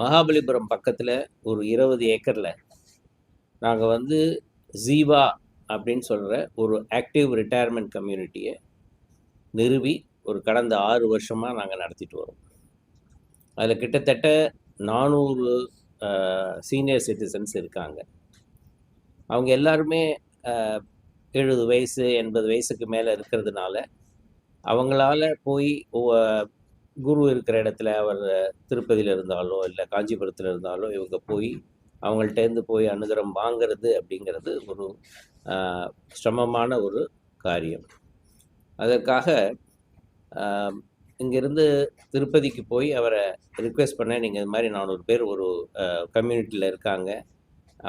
மகாபலிபுரம் பக்கத்தில் ஒரு 20 ஏக்கரில் நாங்கள் வந்து ஜீவா அப்படின்னு சொல்கிற ஒரு ஆக்டிவ் ரிட்டையர்மெண்ட் கம்யூனிட்டியை நிறுவி ஒரு கடந்த 6 வருஷமாக நாங்கள் நடத்திட்டு வரோம். அதில் கிட்டத்தட்ட 400 சீனியர் சிட்டிசன்ஸ் இருக்காங்க. அவங்க எல்லாருமே 70 வயசு 80 வயசுக்கு மேலே இருக்கிறதுனால அவங்களால போய் குரு இருக்கிற இடத்துல அவர் திருப்பதியில் இருந்தாலோ இல்லை காஞ்சிபுரத்தில் இருந்தாலோ இவங்க போய் அவங்கள்ட்டேருந்து போய் அனுகிரகம் வாங்கிறது அப்படிங்கிறது ஒரு சிரமமான ஒரு காரியம். அதற்காக இங்கேருந்து திருப்பதிக்கு போய் அவரை ரிக்வெஸ்ட் பண்ணேன். நீங்கள் இது மாதிரி 400 பேர் ஒரு கம்யூனிட்டியில் இருக்காங்க,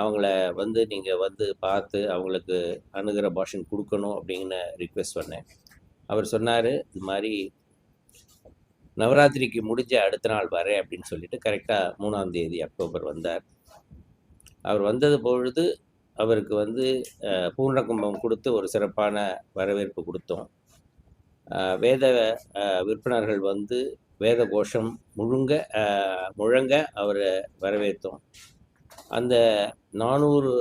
அவங்கள வந்து நீங்கள் வந்து பார்த்து அவங்களுக்கு அனுகிற பாஷன் கொடுக்கணும் அப்படின்னு ரிக்வெஸ்ட் பண்ணேன். அவர் சொன்னார், இது மாதிரி நவராத்திரிக்கு முடிஞ்ச அடுத்த நாள் வரேன் அப்படின்னு சொல்லிட்டு கரெக்டாக 3ஆம் தேதி அக்டோபர் வந்தார். அவர் வந்தது பொழுது அவருக்கு வந்து பூர்ண கும்பம் கொடுத்து ஒரு சிறப்பான வரவேற்பு கொடுத்தோம். வேத விற்பனர்கள் வந்து வேத கோஷம் முழங்க அவரை வரவேற்றோம். அந்த 400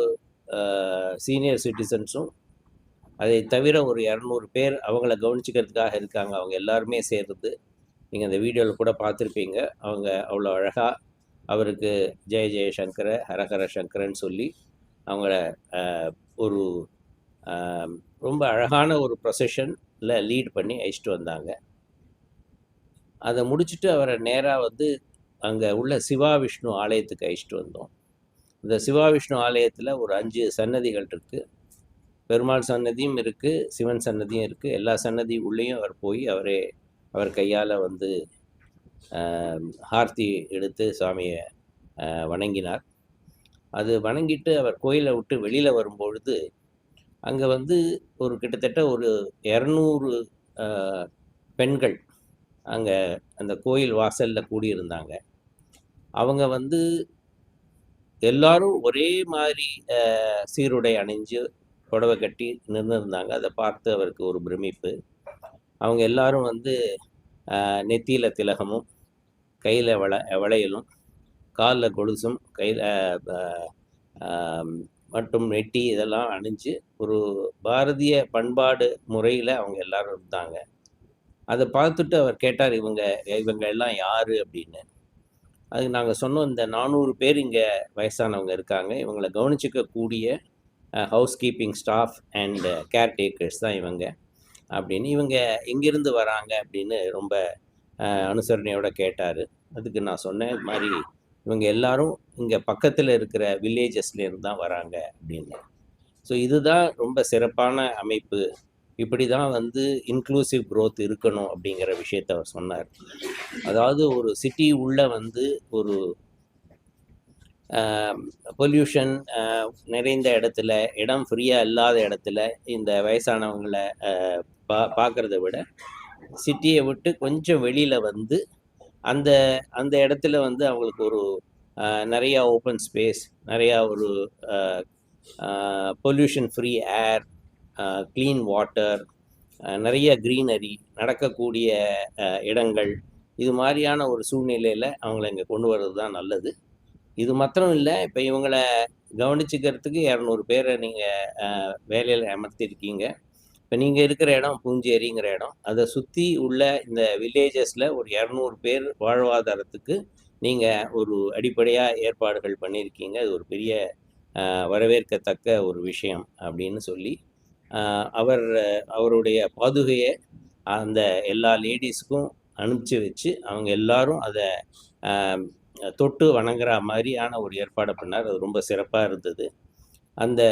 சீனியர் சிட்டிசன்ஸும் அதை தவிர ஒரு 200 பேர் அவங்கள கவனிச்சிக்கிறதுக்காக இருக்காங்க. அவங்க எல்லாருமே சேர்ந்து நீங்கள் அந்த வீடியோவில் கூட பார்த்துருப்பீங்க. அவங்க அவ்வளோ அழகாக அவருக்கு ஜெய ஜெயசங்கர ஹரஹர சங்கரன்னு சொல்லி அவங்கள ஒரு ரொம்ப அழகான ஒரு ப்ரொசஷனில் லீட் பண்ணி அழைச்சிட்டு வந்தாங்க. அதை முடிச்சுட்டு அவரை நேராக வந்து அங்கே உள்ள சிவா விஷ்ணு ஆலயத்துக்கு அழைச்சிட்டு வந்தோம். இந்த சிவா விஷ்ணு ஆலயத்தில் ஒரு 5 சன்னதிகள் இருக்குது. பெருமாள் சன்னதியும் இருக்குது, சிவன் சன்னதியும் இருக்குது. எல்லா சன்னதி உள்ளேயும் அவர் போய் அவர் கையால் வந்து ஆர்த்தி எடுத்து சாமியை வணங்கினார். அது வணங்கிட்டு அவர் கோயிலை விட்டு வெளியில் வரும்பொழுது அங்கே வந்து ஒரு கிட்டத்தட்ட ஒரு 200 பெண்கள் அங்கே அந்த கோயில் வாசலில் கூடியிருந்தாங்க. அவங்க வந்து எல்லாரும் ஒரே மாதிரி சீருடை அணிஞ்சு புடவை கட்டி நின்றுருந்தாங்க. அதை பார்த்து அவருக்கு ஒரு பிரமிப்பு. அவங்க எல்லாரும் வந்து நெத்தியில் திலகமும் கையில் வளையலும் காலில் கொலுசும் கையில் மற்றும் நெட்டி இதெல்லாம் அணிஞ்சு ஒரு பாரதிய பண்பாடு முறையில் அவங்க எல்லாரும் இருந்தாங்க. அதை பார்த்துட்டு அவர் கேட்டார், இவங்க எல்லாம் யார் அப்படின்னு. அதுக்கு நாங்கள் சொன்னோம், இந்த 400 பேர் இங்கே வயசானவங்க இருக்காங்க, இவங்களை கவனிச்சிக்கக்கூடிய housekeeping staff and caretakers தான் இவங்க அப்படின்னு. இவங்க எங்கேருந்து வராங்க அப்படின்னு ரொம்ப அனுசரணையோடு கேட்டார். அதுக்கு நான் சொன்னேன், இது மாதிரி இவங்க எல்லாரும் இங்கே பக்கத்தில் இருக்கிற வில்லேஜஸ்லேருந்து தான் வராங்க அப்படின்னு. ஸோ இதுதான் ரொம்ப சிறப்பான அமைப்பு, இப்படி தான் வந்து இன்க்ளூசிவ் க்ரோத் இருக்கணும் அப்படிங்கிற விஷயத்தை அவர் சொன்னார். அதாவது ஒரு சிட்டி உள்ள வந்து ஒரு பொல்யூஷன் நிறைந்த இடத்துல, இடம் ஃப்ரீயாக இல்லாத இடத்துல இந்த வயசானவங்களை பார்க்குறத விட சிட்டியை விட்டு கொஞ்சம் வெளியில் வந்து அந்த இடத்துல வந்து அவங்களுக்கு ஒரு நிறையா ஓப்பன் ஸ்பேஸ், நிறையா ஒரு பொல்யூஷன் ஃப்ரீ ஏர், க்ளீன் வாட்டர், நிறைய க்ரீனரி, நடக்கக்கூடிய இடங்கள், இது மாதிரியான ஒரு சூழ்நிலையில் அவங்கள இங்கே கொண்டு வர்றது தான் நல்லது. இது மாத்திரம் இல்லை, இப்போ இவங்களை கவனிச்சிக்கிறதுக்கு 200 பேரை நீங்கள் வேலையில் அமர்த்திருக்கீங்க. இப்போ நீங்கள் இருக்கிற இடம் பூஞ்சேரிங்கிற இடம், அதை சுற்றி உள்ள இந்த வில்லேஜஸில் ஒரு 200 பேர் வாழ்வாதாரத்துக்கு நீங்கள் ஒரு அடிப்படையாக ஏற்பாடுகள் பண்ணியிருக்கீங்க. அது ஒரு பெரிய வரவேற்கத்தக்க ஒரு விஷயம் அப்படின்னு சொல்லி அவருடைய பாதுகையை அந்த எல்லா லேடிஸுக்கும் அனுப்பிச்சி வச்சு அவங்க எல்லாரும் அதை தொட்டு வணங்குற மாதிரியான ஒரு ஏற்பாடு பண்ணார். அது ரொம்ப சிறப்பாக இருந்தது. அந்த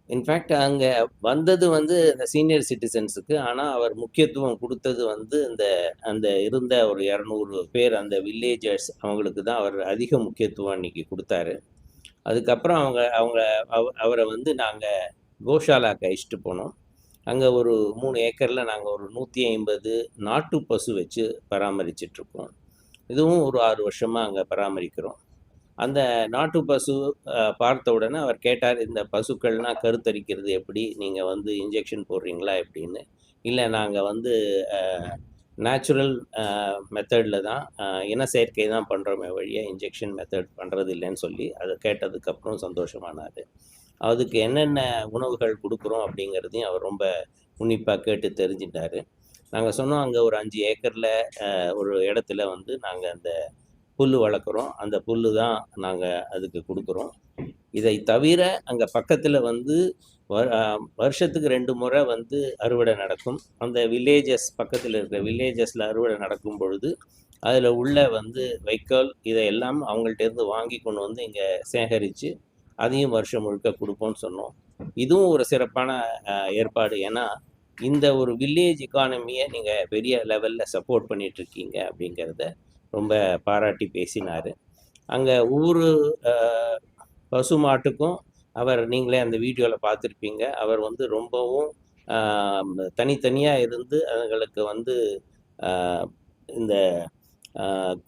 இன்ஃபேக்ட் அங்கே வந்தது வந்து இந்த சீனியர் சிட்டிசன்ஸுக்கு, ஆனால் அவர் முக்கியத்துவம் கொடுத்தது வந்து அந்த இருந்த ஒரு 200 பேர் அந்த வில்லேஜர்ஸ், அவங்களுக்கு தான் அவர் அதிக முக்கியத்துவம் அன்றைக்கி கொடுத்தாரு. அதுக்கப்புறம் அவரை வந்து நாங்கள் கோஷாலாக்கு அழைச்சிட்டு போனோம். அங்கே ஒரு 3 ஏக்கரில் நாங்கள் ஒரு 150 நாட்டு பசு வச்சு பராமரிச்சிட்ருக்கோம். இதுவும் ஒரு 6 வருஷமாக அங்கே பராமரிக்கிறோம். அந்த நாட்டு பசு பார்த்த உடனே அவர் கேட்டார், இந்த பசுக்கள்னால் கருத்தரிக்கிறது எப்படி, நீங்கள் வந்து இன்ஜெக்ஷன் போடுறீங்களா எப்படின்னு. இல்லை, நாங்கள் வந்து நேச்சுரல் மெத்தடில் தான் இன செயற்கை தான் பண்ணுறோமே வழிய இன்ஜெக்ஷன் மெத்தட் பண்ணுறது இல்லைன்னு சொல்லி அதை கேட்டதுக்கப்புறம் சந்தோஷமானார். அதுக்கு என்னென்ன உணவுகள் கொடுக்குறோம் அப்படிங்கிறதையும் அவர் ரொம்ப உன்னிப்பாக கேட்டு தெரிஞ்சிட்டார். நாங்கள் சொன்னோம், அங்கே ஒரு 5 ஏக்கரில் ஒரு இடத்துல வந்து நாங்கள் அந்த புல் வளர்க்குறோம், அந்த புல் தான் நாங்கள் அதுக்கு கொடுக்குறோம். இதை தவிர அங்கே பக்கத்தில் வந்து வருஷத்துக்கு 2 முறை வந்து அறுவடை நடக்கும். அந்த வில்லேஜஸ் பக்கத்தில் இருக்கிற வில்லேஜஸில் அறுவடை நடக்கும் பொழுது அதில் உள்ள வந்து வைக்கோல் இதையெல்லாம் அவங்கள்ட்டேருந்து வாங்கி கொண்டு வந்து இங்கே சேகரித்து அதையும் வருஷம் முழுக்க கொடுப்போம்னு சொன்னோம். இதுவும் ஒரு சிறப்பான ஏற்பாடு. ஏன்னா இந்த ஒரு வில்லேஜ் எக்கானமியை நீங்கள் பெரிய லெவலில் சப்போர்ட் பண்ணிகிட்ருக்கீங்க அப்படிங்கிறத ரொம்ப பாராட்டி பேசினார். அங்கே ஒவ்வொரு பசு மாட்டுக்கும் அவர், நீங்களே அந்த வீடியோவில் பார்த்துருப்பீங்க, அவர் வந்து ரொம்பவும் தனித்தனியாக இருந்து அதுங்களுக்கு வந்து இந்த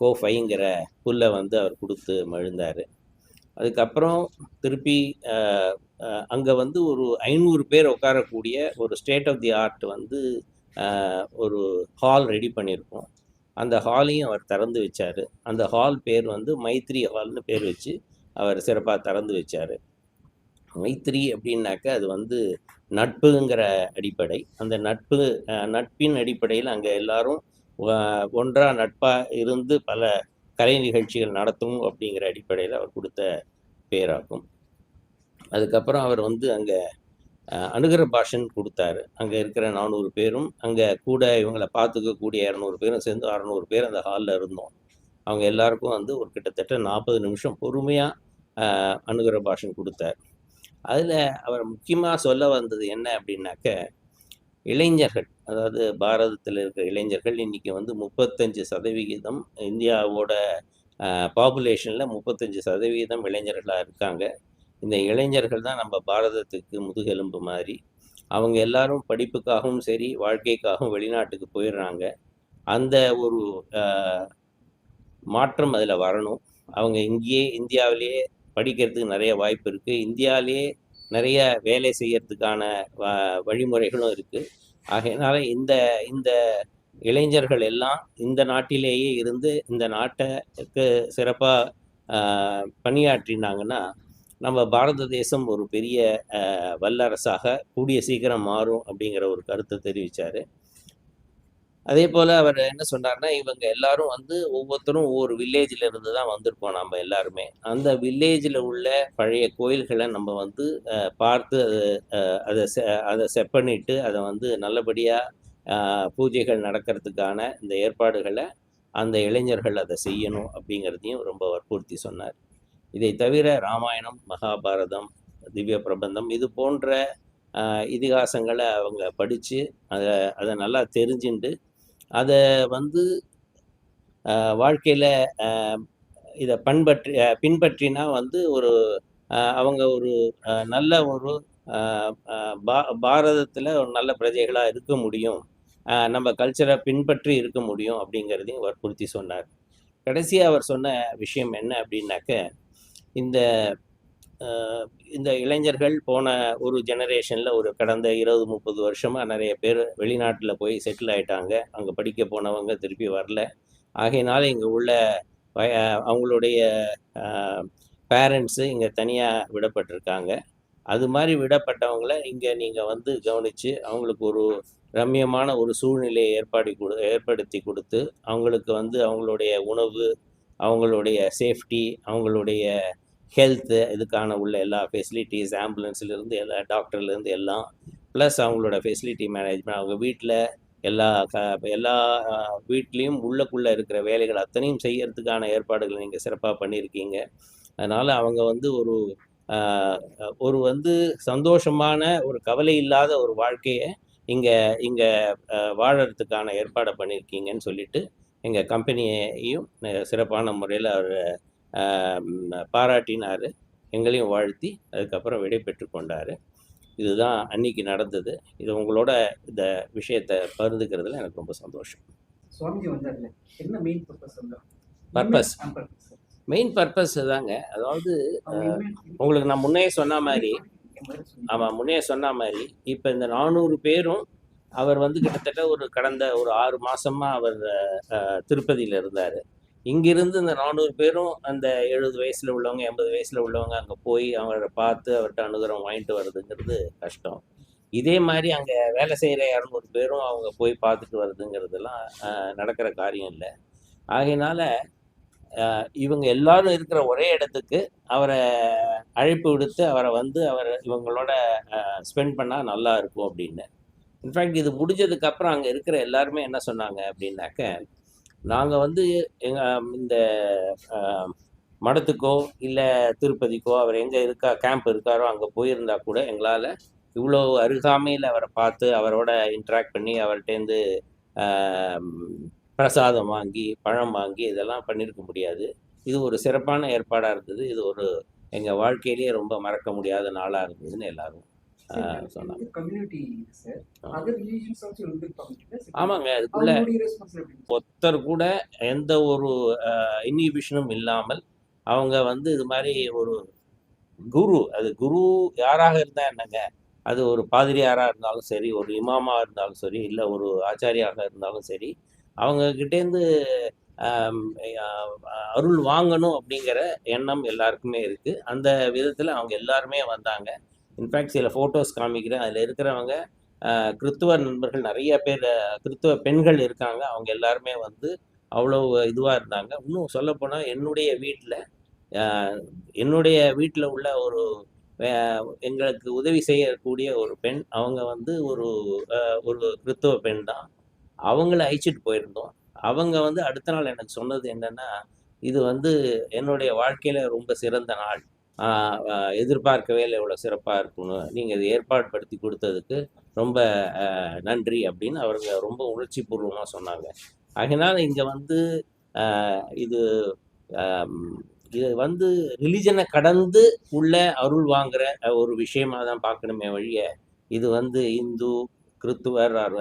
கோஃபைங்கிற புல்லை வந்து அவர் கொடுத்து மகிழ்ந்தார். அதுக்கப்புறம் திருப்பி அங்கே வந்து ஒரு 500 பேர் உட்காரக்கூடிய ஒரு ஸ்டேட் ஆஃப் தி ஆர்ட் வந்து ஒரு ஹால் ரெடி பண்ணியிருக்கோம். அந்த ஹாலையும் அவர் திறந்து வச்சார். அந்த ஹால் பேர் வந்து மைத்ரி ஹால்னு பேர் வச்சு அவர் சிறப்பாக திறந்து வச்சார். மைத்ரி அப்படின்னாக்க அது வந்து நட்புங்கிற அடிப்படை. அந்த நட்பின் அடிப்படையில் அங்கே எல்லாரும் ஒன்றாக நட்பாக இருந்து பல கலை நிகழ்ச்சிகள் நடத்தும் அப்படிங்கிற அடிப்படையில் அவர் கொடுத்த பேராகும். அதுக்கப்புறம் அவர் வந்து அங்கே அனுகிர பாஷன் கொடுத்தாரு. அங்கே இருக்கிற 400 பேரும், அங்கே கூட இவங்களை பார்த்துக்கக்கூடிய 200 பேரும் சேர்ந்து 600 பேர் அந்த ஹாலில் இருந்தோம். அவங்க எல்லாருக்கும் வந்து ஒரு கிட்டத்தட்ட 40 நிமிஷம் பொறுமையாக அனுகிர பாஷன் கொடுத்தார். அதில் அவர் முக்கியமாக சொல்ல வந்தது என்ன அப்படின்னாக்க, இளைஞர்கள், அதாவது பாரதத்தில் இருக்கிற இளைஞர்கள் இன்றைக்கி வந்து 35% இந்தியாவோட பாப்புலேஷனில் 35% இளைஞர்களாக இருக்காங்க. இந்த இளைஞர்கள் தான் நம்ம பாரதத்துக்கு முதுகெலும்பு மாதிரி. அவங்க எல்லாரும் படிப்புக்காகவும் சரி வாழ்க்கைக்காகவும் வெளிநாட்டுக்கு போயிடுறாங்க. அந்த ஒரு மாற்றம் அதில் வரணும். அவங்க இந்தியாவிலேயே படிக்கிறதுக்கு நிறைய வாய்ப்பு இருக்குது. இந்தியாவிலேயே நிறைய வேலை செய்யறதுக்கான வழிமுறைகளும் இருக்குது. ஆகையினால இந்த இளைஞர்கள் எல்லாம் இந்த நாட்டிலேயே இருந்து இந்த நாட்டுக்கு சிறப்பாக பணியாற்றினாங்கன்னா நம்ம பாரத தேசம் ஒரு பெரிய வல்லரசாக கூடிய சீக்கிரம் மாறும் அப்படிங்கிற ஒரு கருத்தை தெரிவித்தார். அதே போல் அவர் என்ன சொன்னார்னா, இவங்க எல்லாரும் வந்து ஒவ்வொருத்தரும் ஒவ்வொரு வில்லேஜில் இருந்து தான் வந்திருப்போம் நம்ம எல்லாருமே. அந்த வில்லேஜில் உள்ள பழைய கோயில்களை நம்ம வந்து பார்த்து அதை செப்பனிட்டு அதை வந்து நல்லபடியாக பூஜைகள் நடக்கிறதுக்கான இந்த ஏற்பாடுகளை அந்த இளைஞர்கள் அதை செய்யணும் அப்படிங்கிறதையும் ரொம்ப வற்புறுத்தி சொன்னார். இதை தவிர ராமாயணம், மகாபாரதம், திவ்ய பிரபந்தம் இது போன்ற இதிகாசங்களை அவங்க படித்து அதை நல்லா தெரிஞ்சுண்டு அதை வந்து வாழ்க்கையில் இதை பின்பற்றினா வந்து ஒரு அவங்க ஒரு நல்ல ஒரு பாரதத்தில் ஒரு நல்ல பிரஜைகளாக இருக்க முடியும், நம்ம கல்ச்சரை பின்பற்றி இருக்க முடியும் அப்படிங்கிறதையும் வற்புறுத்தி சொன்னார். கடைசியாக அவர் சொன்ன விஷயம் என்ன அப்படின்னாக்க, இந்த இளைஞர்கள் போன ஒரு ஜெனரேஷனில் ஒரு கடந்த 20-30 வருஷமாக நிறைய பேர் வெளிநாட்டில் போய் செட்டில் ஆகிட்டாங்க. அங்கே படிக்க போனவங்க திருப்பி வரல. ஆகையினால இங்கே உள்ள அவங்களுடைய பேரண்ட்ஸு இங்கே தனியாக விடப்பட்டிருக்காங்க. அது மாதிரி விடப்பட்டவங்களை இங்கே நீங்கள் வந்து கவனித்து அவங்களுக்கு ஒரு ரம்மியமான ஒரு சூழ்நிலையை ஏற்படுத்தி கொடுத்து அவங்களுக்கு வந்து அவங்களுடைய உணவு, அவங்களுடைய சேஃப்டி, அவங்களுடைய ஹெல்த்து, இதுக்கான உள்ள எல்லா ஃபெசிலிட்டிஸ், ஆம்புலன்ஸ்லேருந்து எல்லா டாக்டர்லேருந்து எல்லாம், ப்ளஸ் அவங்களோட ஃபெசிலிட்டி மேனேஜ்மெண்ட், அவங்க வீட்டில் எல்லா வீட்லேயும் உள்ளக்குள்ளே இருக்கிற வேலைகள் அத்தனையும் செய்யறதுக்கான ஏற்பாடுகளை நீங்கள் சிறப்பாக பண்ணியிருக்கீங்க. அதனால் அவங்க வந்து ஒரு வந்து சந்தோஷமான ஒரு கவலை இல்லாத ஒரு வாழ்க்கையை இங்கே வாழறதுக்கான ஏற்பாடை பண்ணியிருக்கீங்கன்னு சொல்லிட்டு எங்கள் கம்பெனியையும் சிறப்பான முறையில் அவர் பாராட்டினார். எங்களையும் வாழ்த்தி அதுக்கப்புறம் விடை பெற்று கொண்டார். இதுதான் அன்னைக்கு நடந்தது. இது உங்களோட இந்த விஷயத்தை பகிர்ந்துக்கிறதுல எனக்கு ரொம்ப சந்தோஷம். மெயின் பர்பஸ் தாங்க. அதாவது உங்களுக்கு நான் முன்னே சொன்ன மாதிரி இப்போ இந்த 400 பேரும் அவர் வந்து கிட்டத்தட்ட கடந்த ஒரு 6 மாசமா அவர் திருப்பதியில இருந்தாரு. இங்கிருந்து இந்த 400 பேரும் அந்த 70 வயசுல உள்ளவங்க, 80 வயசுல உள்ளவங்க அங்க போய் அவர பார்த்து அவர்ட்ட அனுகிரகம் வாங்கிட்டு வர்றதுங்கிறது கஷ்டம். இதே மாரி அங்க வேலை செய்ற 200 பேரும் அவங்க போய் பார்த்துட்டு வர்றதுங்கிறதெல்லாம் நடக்கிற காரியம் இல்ல. ஆகையினால இவங்க எல்லாரும் இருக்கிற ஒரே இடத்துக்கு அவர அழைப்பு விடுத்து அவர வந்து இவங்களோட ஸ்பெண்ட் பண்ணா நல்லா இருக்கும் அப்படின்னு. இன்ஃபேக்ட் இது முடிஞ்சதுக்கு அப்புறம் அங்க இருக்கிற எல்லாருமே என்ன சொன்னாங்க அப்படின்னாக்க, நாங்க வந்து எங்க இந்த அ மடத்துக்கோ, இல்ல திருப்பதிக்கோ அவர் எங்க கேம்ப் இருக்காரோ அங்க போயிருந்தா கூட எங்களால இவ்வளோ அருகாமையில அவர பார்த்து, அவரோட இன்டராக்ட் பண்ணி, அவர்ட்டேருந்து அ பிரசாதம் வாங்கி, பழம் வாங்கி இதெல்லாம் பண்ணியிருக்க முடியாது. இது ஒரு சிறப்பான ஏற்பாடா இருந்தது. இது எங்க வாழ்க்கையிலேயே ரொம்ப மறக்க முடியாத நாளா இருந்ததுன்னு எல்லாரும் சொன்னாங்க. ஆமாங்க. அதுக்குள்ள ஒருத்தர் கூட எந்த ஒரு இன்ஹிபிஷனும் இல்லாமல் அவங்க வந்து இது மாரி ஒரு அது குரு யாராக இருந்தா என்னங்க? அது ஒரு பாதிரியாரா இருந்தாலும் சரி, ஒரு இமாமா இருந்தாலும் சரி, இல்ல ஒரு ஆச்சாரியாக இருந்தாலும் சரி, அவங்க கிட்டேருந்து அம் அ அருள் வாங்கணும் அப்படிங்கிற எண்ணம் எல்லாருக்குமே இருக்கு. அந்த விதத்துல அவங்க எல்லாருமே வந்தாங்க. இன்ஃபேக்ட் சில ஃபோட்டோஸ் காமிக்கிறேன். அதுல இருக்கிறவங்க கிறித்துவ நண்பர்கள் நெறைய பேர் கிறித்துவ பெண்கள் இருக்காங்க. அவங்க எல்லாருமே வந்து அவ்வளோ இதுவா இருந்தாங்க. இன்னும் சொல்லப்போனா அ என்னுடைய வீட்ல உள்ள அ எங்களுக்கு உதவி செய்யக்கூடிய ஒரு பெண். அவங்க வந்து ஒரு கிறித்துவ பெண் தான். அவங்கள அழைச்சிட்டு போயிருந்தோம். அவங்க வந்து அடுத்த நாள் எனக்கு சொன்னது என்னன்னா, "இது வந்து என்னுடைய வாழ்க்கையில ரொம்ப சிறந்த நாள். ஆ அ எதிர்பார்க்கவே இல்ல இவ்வளோ சிறப்பா இருக்கும்னு. நீங்க இத ஏற்பாடு படுத்தி குடுத்ததுக்கு ரொம்ப நன்றி" அப்படின்னு அவங்க ரொம்ப உணர்ச்சி பூர்வமா சொன்னாங்க. ஆகையினால இங்க வந்து அ இது அம் இது வந்து ரிலிஜன கடந்து உள்ள அருள் வாங்குற ஒரு விஷயமா தான் பார்க்கணுமே ஒழிய, இது வந்து இந்து, கிறித்துவர் ஆர்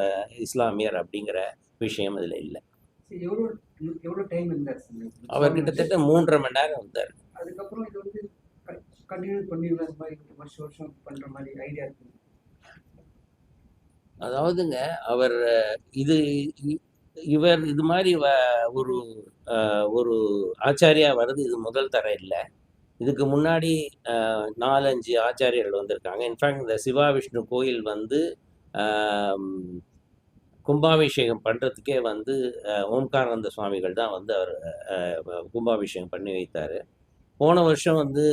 இஸ்லாமியர் அப்படிங்கிற விஷயம் இதுல இல்ல. எவ்வளோ எவ்வளோ டைம் இருந்தார் சார்? அவர் கிட்டத்தட்ட 3 1/2 மணி நேரம் இருந்தார். அதுக்கப்புறம் இது வந்து கன்டினியூ பண்ணி இந்த மாதிரி வருஷம் வருஷம் பண்ற மாதிரி ஐடியா இருக்கு. அதாவதுங்க அவர் இது இவர் இது மாதிரி ஒரு ஒரு ஆச்சாரியா வர்றது இது முதல் தர இல்ல. இதுக்கு முன்னாடி 4, 5 ஆச்சாரியர்கள் வந்திருக்காங்க. இன்ஃபேக்ட் இந்த சிவா விஷ்ணு கோயில் வந்து ஆம், கும்பாபிஷேகம் பண்றதுக்கே வந்து ஓம்காரானந்த சுவாமிகள் தான் வந்து அவர் கும்பாபிஷேகம் பண்ணி வைத்தாரு. போன வருஷம் வந்து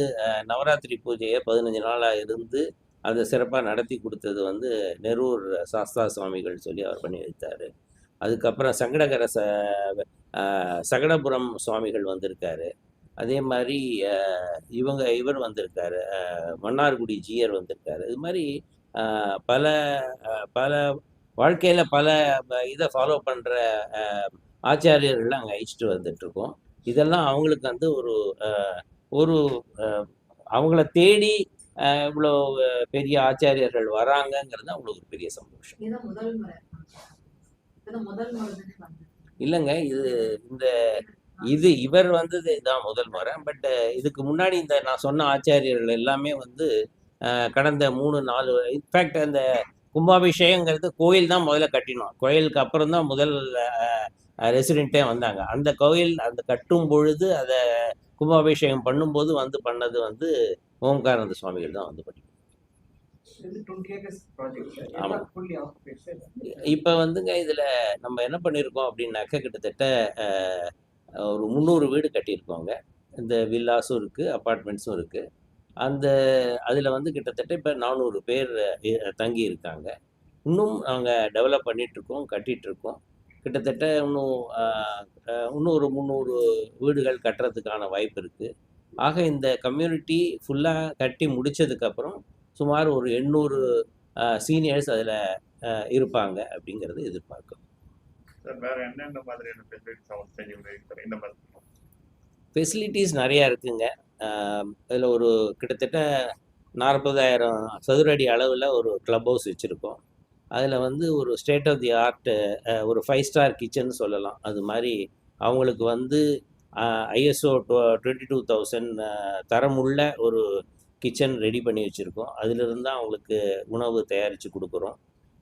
நவராத்திரி பூஜையை 15 நாளா இருந்து அதை சிறப்பா நடத்தி குடுத்தது வந்து நெரூர் சாஸ்தா சுவாமிகள் சொல்லி அவர் பண்ணி வைத்தாரு. அதுக்கப்புறம் சகடபுரம் சுவாமிகள் வந்திருக்காரு. அதே மாரி இவர் வந்திருக்காரு. மன்னார்குடி ஜீயர் வந்திருக்காரு. இது மாரி அ பல பல வாழ்க்கையில பல இத ஃபாலோ பண்ற அ ஆச்சாரியர்கள்லாம் அங்க அழைச்சுட்டு வந்துட்டுருக்கோம். இதெல்லாம் அவங்களுக்கு வந்து அ ஒரு அ அவங்கள தேடி இவ்வளோ பெரிய ஆச்சாரியர்கள் வராங்கங்கிறது அவங்களுக்கு ஒரு பெரிய சந்தோஷம். இதுதான் முதல் முறை. இதுதான் முதல் முறை தானே? இல்லங்க. இந்த இவர் வந்தது இதான் முதல் முறை. பட் இதுக்கு முன்னாடி இந்த நான் சொன்ன ஆச்சாரியர்கள் எல்லாமே வந்து கடந்த 3, 4 இன்ஃபேக்ட் அந்த கும்பாபிஷேகங்கிறது கோயில் தான் முதல்ல கட்டினோம். கோயிலுக்கு அப்புறம் தான் முதல் ரெசிடென்ட்டே வந்தாங்க. அந்த கோயில் அந்த கட்டும் பொழுது அத கும்பாபிஷேகம் பண்ணும்போது வந்து பண்ணது வந்து ஓம்காரானந்த சுவாமிகள் தான் வந்து பண்ணி. ஆமா. இப்ப வந்துங்க இதுல நம்ம என்ன பண்ணியிருக்கோம் அப்படின்னாக்க கிட்டத்தட்ட ஒரு 300 வீடு கட்டியிருக்கோங்க. இந்த வில்லாஸும் இருக்கு, அபார்ட்மெண்ட்ஸும் இருக்கு. அதுல வந்து கிட்டத்தட்ட இப்ப 400 பேர் தங்கி இருக்காங்க. இன்னும் நாங்க டெவலப் பண்ணிட்டுருக்கோம், கட்டிட்டுருக்கோம். கிட்டத்தட்ட இன்னும் ஒரு 300 வீடுகள் கட்டுறதுக்கான வாய்ப்பு இருக்கு. ஆக இந்த கம்யூனிட்டி ஃபுல்லா கட்டி முடிச்சதுக்கப்புறம், சுமார் ஒரு 800 சீனியர்ஸ் அதுல இருப்பாங்க அப்படிங்கிறது எதிர்பார்க்கிறோம். வேற என்னென்ன மாதிரியான ஃபெசிலிட்டிஸ் அவங்க செஞ்சு இந்த மாதிரி? ஃபெசிலிட்டிஸ் நெறையா இருக்குங்க. அதுல ஒரு கிட்டத்தட்ட 40,000 சதுர அடி அளவுல ஒரு கிளப் ஹவுஸ் வச்சிருக்கோம். அதுல வந்து ஒரு ஸ்டேட் ஆஃப் தி ஆர்ட் ஒரு 5 ஸ்டார் கிச்சன் சொல்லலாம். அது மாரி அவங்களுக்கு வந்து ISO 22,000 தரமுள்ள ஒரு கிச்சன் ரெடி பண்ணி வச்சிருக்கோம். அதிலிருந்து தான் அவங்களுக்கு உணவு தயாரிச்சு குடுக்குறோம்.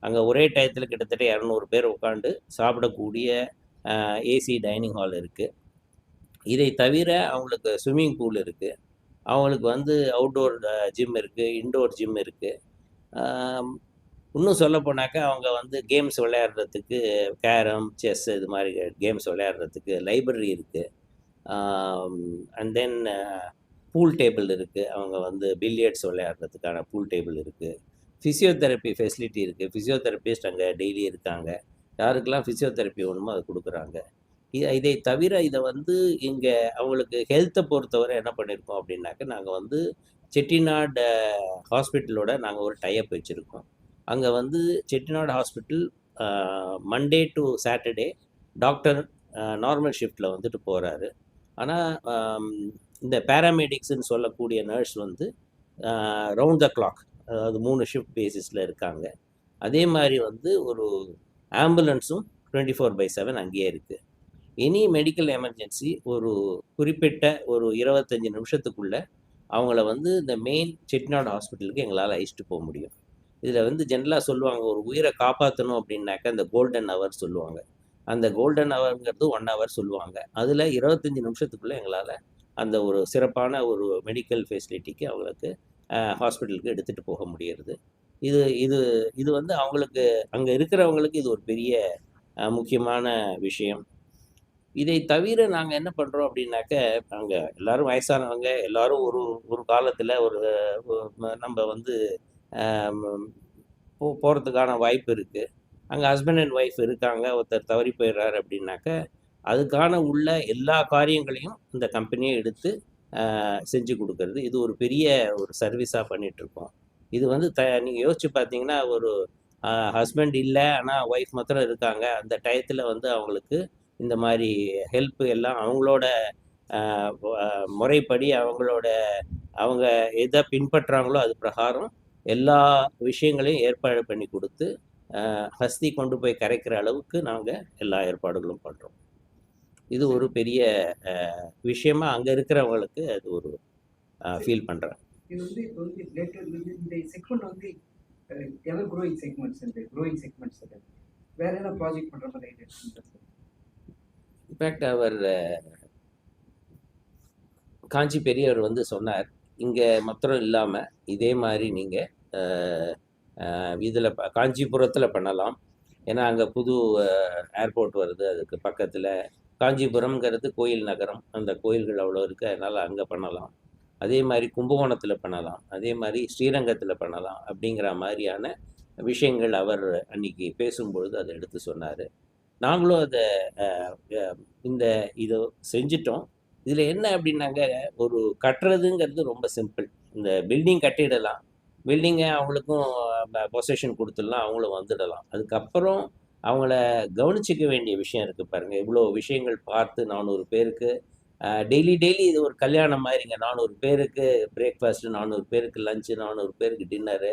அங்கே ஒரே டயத்தில் கிட்டத்தட்ட 200 பேர் உட்காந்து சாப்பிடக்கூடிய ஏசி டைனிங் ஹால் இருக்குது. இதை தவிர அவங்களுக்கு ஸ்விம்மிங் பூல் இருக்குது. அவங்களுக்கு வந்து அவுட்டோர் ஜிம் இருக்குது, இன்டோர் ஜிம் இருக்குது. இன்னும் சொல்ல போனாக்கா அவங்க வந்து கேம்ஸ் விளையாடுறதுக்கு கேரம், செஸ் இது மாதிரி கேம்ஸ் விளையாடுறதுக்கு லைப்ரரி இருக்குது. அண்ட் தென் பூல் டேபிள் இருக்குது. அவங்க வந்து பில்லியர்ட்ஸ் விளையாடுறதுக்கான பூல் டேபிள் இருக்குது. ஃபிசியோதெரப்பி ஃபெசிலிட்டி இருக்குது. ஃபிசியோதெரபிஸ்ட் அங்கே டெய்லி இருக்காங்க. யாருக்கெல்லாம் ஃபிசியோதெரப்பி வேணுமோ அதை கொடுக்குறாங்க. இதை தவிர இதை வந்து இங்கே அவங்களுக்கு ஹெல்த்தை பொறுத்தவரை என்ன பண்ணியிருக்கோம் அப்படின்னாக்க, நாங்கள் வந்து செட்டிநாடு ஹாஸ்பிட்டலோட நாங்கள் ஒரு டைப் வச்சுருக்கோம். அங்கே வந்து Chettinad hospital Monday to Saturday doctor normal ஷிஃப்ட்டில் வந்துட்டு போகிறாரு. ஆனால் இந்த பேராமெடிக்ஸ்ன்னு சொல்லக்கூடிய நர்ஸ் வந்து ரவுண்ட் த கிளாக், அதாவது 3 ஷிஃப்ட் பேசிஸில் இருக்காங்க. அதே மாதிரி வந்து ஒரு ஆம்புலன்ஸும் 24/7 அங்கேயே இருக்குது. எனி மெடிக்கல் எமர்ஜென்சி ஒரு குறிப்பிட்ட ஒரு 25 நிமிஷத்துக்குள்ளே அவங்கள வந்து இந்த மெயின் செட்டிநாடு ஹாஸ்பிட்டலுக்கு எங்களால் அழைச்சிட்டு போக முடியும். இதில் வந்து ஜென்ரலாக சொல்லுவாங்க, ஒரு உயிரை காப்பாற்றணும் அப்படின்னாக்கா அந்த கோல்டன் ஹவர் சொல்லுவாங்க. அந்த கோல்டன் ஹவருங்கிறது 1 ஹவர் சொல்லுவாங்க. அதில் 25 நிமிஷத்துக்குள்ளே எங்களால் அந்த ஒரு சிறப்பான ஒரு மெடிக்கல் ஃபெசிலிட்டிக்கு அவங்களுக்கு ஹாஸ்பிட்டலுக்கு எடுத்துகிட்டு போக முடியறது. இது இது இது வந்து அவங்களுக்கு அங்கே இருக்கிறவங்களுக்கு இது ஒரு பெரிய முக்கியமான விஷயம். இதை தவிர நாங்கள் என்ன பண்ணுறோம் அப்படின்னாக்க, அங்கே எல்லோரும் வயசானவங்க, எல்லோரும் ஒரு காலத்தில் நம்ம வந்து போகிறதுக்கான வாய்ப்பு இருக்குது. அங்கே ஹஸ்பண்ட் அண்ட் ஒய்ஃப் இருக்காங்க, ஒருத்தர் தவறி போயிடுறாரு அப்படின்னாக்க, அதுக்கான உள்ள எல்லா காரியங்களையும் இந்த கம்பெனியை எடுத்து செஞ்சு கொடுக்கறது. இது ஒரு பெரிய ஒரு சர்வீஸாக பண்ணிகிட்ருக்கோம். இது வந்து நீங்கள் யோசிச்சு பார்த்தீங்கன்னா, ஒரு ஹஸ்பண்ட் இல்லை, ஆனால் ஒய்ஃப் மாத்திரம் இருக்காங்க. அந்த டயத்தில் வந்து அவங்களுக்கு இந்த மாதிரி ஹெல்ப்பு எல்லாம் அவங்களோட முறைப்படி அவங்க எதை பின்பற்றுறாங்களோ அது பிரகாரம் எல்லா விஷயங்களையும் ஏற்பாடு பண்ணி கொடுத்து ஹஸ்தி கொண்டு போய் கரைக்கிற அளவுக்கு நாங்கள் எல்லா ஏற்பாடுகளும் பண்ணுறோம். இது ஒரு பெரிய விஷயமா அங்கே இருக்கிறவங்களுக்கு அது ஒரு ஃபீல் பண்ணுறாங்க. இது வந்து இப்போ வந்து இந்த செக்மெண்ட் வந்து எவர் க்ரோயிங் செக்மெண்ட்ஸ் இந்த க்ரோயிங் செக்மெண்ட்ஸ் வேற என்ன ப்ராஜெக்ட் பண்ணுற மாதிரி ஐடியா இருக்குங்க? இன்ஃபேக்ட் அவர் காஞ்சி பெரியவர் வந்து சொன்னார், இங்கே மாத்திரம் இல்லாமல் இதே மாதிரி நீங்கள் இதில் காஞ்சிபுரத்தில் பண்ணலாம். ஏன்னா அங்கே புது ஏர்போர்ட் வருது, அதுக்கு பக்கத்தில் காஞ்சிபுரம்ங்கிறது கோயில் நகரம், அந்த கோயில்கள் அவ்வளோ இருக்குது, அதனால் அங்கே பண்ணலாம். அதே மாதிரி கும்பகோணத்தில் பண்ணலாம், அதே மாதிரி ஸ்ரீரங்கத்தில் பண்ணலாம். அப்படிங்கிற மாதிரியான விஷயங்கள் அவர் அன்றைக்கி பேசும்பொழுது அதை எடுத்து சொன்னார். நாங்களும் அதை இதை செஞ்சிட்டோம். இதில் என்ன அப்படின்னாங்க, ஒரு கட்டுறதுங்கிறது ரொம்ப சிம்பிள். இந்த பில்டிங் கட்டிடலாம், பில்டிங்கை அவங்களுக்கும் பொசஷன் கொடுத்துடலாம், அவங்களும் வந்துடலாம். அதுக்கப்புறம் அவங்கள கவனிச்சிக்க வேண்டிய விஷயம் இருக்குது பாருங்கள். இவ்வளோ விஷயங்கள் பார்த்து 400 பேருக்கு டெய்லி இது ஒரு கல்யாணம் மாதிரிங்க. 400 பேருக்கு பிரேக்ஃபாஸ்ட்டு, 400 பேருக்கு லஞ்சு, 400 பேருக்கு டின்னரு,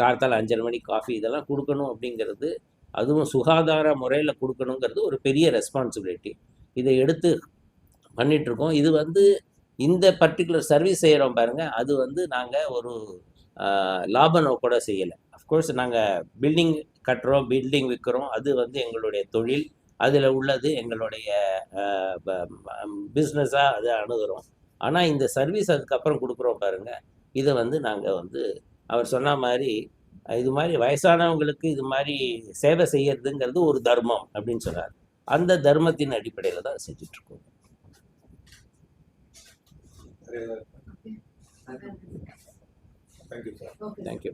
காலத்தால் 5:30 மணிக்கு காஃபி, இதெல்லாம் கொடுக்கணும் அப்படிங்கிறது, அதுவும் சுகாதார முறையில் கொடுக்கணுங்கிறது ஒரு பெரிய ரெஸ்பான்சிபிலிட்டி. இதை எடுத்து பண்ணிகிட்ருக்கோம். இது வந்து இந்த பர்டிகுலர் சர்வீஸ் செய்கிறோம் பாருங்கள், அது வந்து நாங்கள் ஒரு லாப நோக்கோட செய்யலை. அஃப்கோர்ஸ் நாங்கள் பில்டிங் கட்டுறோம், பில்டிங் விற்கிறோம், அது வந்து எங்களுடைய தொழில், அதில் உள்ளது எங்களுடைய பிஸ்னஸாக அதை அணுகிறோம். ஆனால் இந்த சர்வீஸ் அதுக்கப்புறம் கொடுக்குறோம் பாருங்கள், இதை வந்து நாங்கள் வந்து அவர் சொன்ன மாதிரி இது மாதிரி வயசானவங்களுக்கு இது மாதிரி சேவை செய்யறதுங்கிறது ஒரு தர்மம் அப்படின்னு சொன்னார். அந்த தர்மத்தின் அடிப்படையில் தான் செஞ்சிட்ருக்கோம். Thank you, sir. தேங்க்யூ.